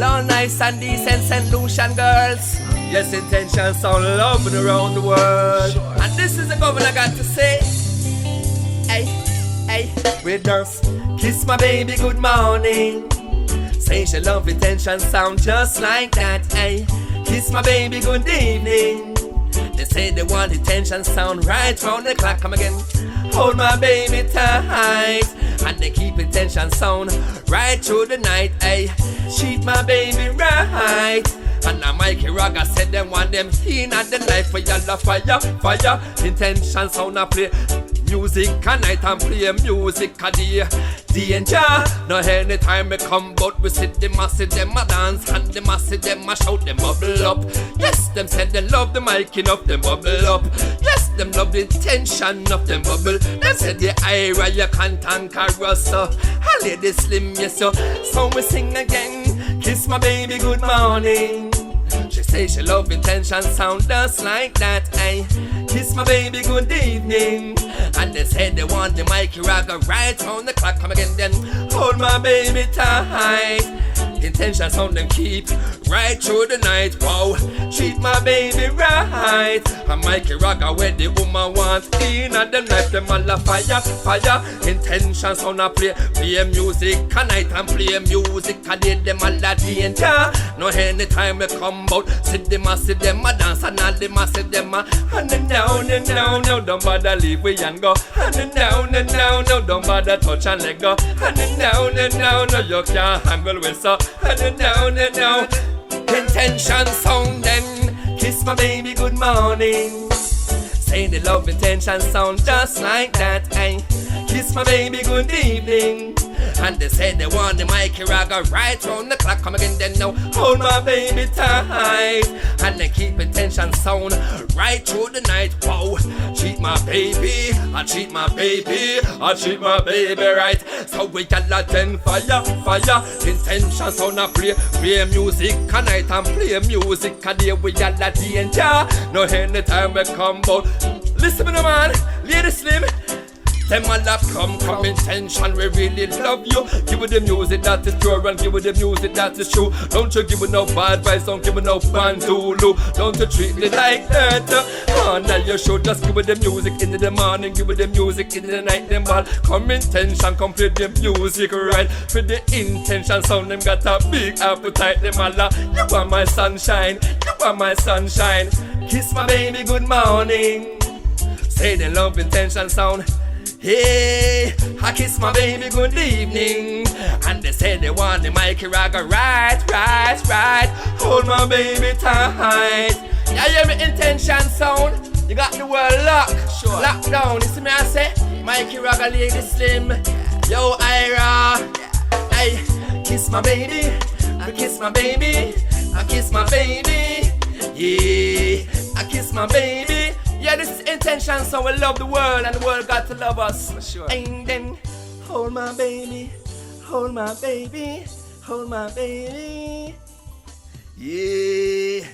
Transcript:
all nice and decent St. Lucian girls. Yes, intention sound loving around the world. And this is the governor got to say. Hey, hey, we just kiss my baby good morning. Say she love intention sound just like that. Hey, kiss my baby good evening. They say they want intention sound right round the clock. Come again. Hold my baby tight. And they keep intention sound right through the night. Hey, treat my baby right. And a Mikey Ragga said them want them in at the night. For y'all fire, fire. Intention sound a play music at night and play music a day. Danger, no anytime we come but we sit them a dance. And them a see them a shout them bubble up. Yes, them said they love the mic enough them bubble up. Yes, them love the intention of them bubble. Them said the ira you can't anchor us so. A lady slim yes so we sing again. Kiss my baby good morning. She say she love intention sound just like that. Ay, kiss my baby good evening. And they said they want the Mikey Ragga right round the clock. Come again then. Hold my baby tight. Intention sound them keep right through the night. Wow, treat my baby right. And Mikey Ragga where the woman want in at the night. Them all a fire, fire. Intention sound a play music at night and play music a day. Them all a danger. No anytime we come out, sit them a dance and all them a see them a. And then down, don't bother leave we and go. And then down, don't bother touch and let go. And then down, you can't handle with so. And then down, intention sound then. Kiss my baby good morning. Say the love intention sound just like that. Ay, kiss my baby good evening. And they said they want the Mikey Ragga right round the clock. Come again then now. Hold my baby tight. And they keep intention sound right through the night. Wow, treat my baby, I treat my baby, I treat my baby right. So we all attend fire, fire. Intention sound a play music at night and play music a day. We all a danger. No anytime we come out. Listen to me man, Lady Slim. Them all that come intention, we really love you. Give it the music that is pure and give it the music that is true. Don't you give it no bad vibes, don't give it no bandulu. Don't you treat me like that. Now you should just give it the music in the morning, give it the music in the night. Them all come intention, come play the music right. For the intention sound, them got a big appetite. Them all you are my sunshine, you are my sunshine. Kiss my baby good morning. Say the love intention sound. Hey, I kiss my baby good evening. And they say they want the Mikey Ragga right. Hold my baby tight. You hear me intention sound? You got the world locked, sure. Locked down. You see me I say? Mikey Ragga, Lady Slim. Yo Ira. Hey, kiss my baby. I kiss my baby. I kiss my baby. Yeah, I kiss my baby. Yeah, this is intention, so we love the world and the world got to love us. For sure. And then, hold my baby, hold my baby, hold my baby. Yeah.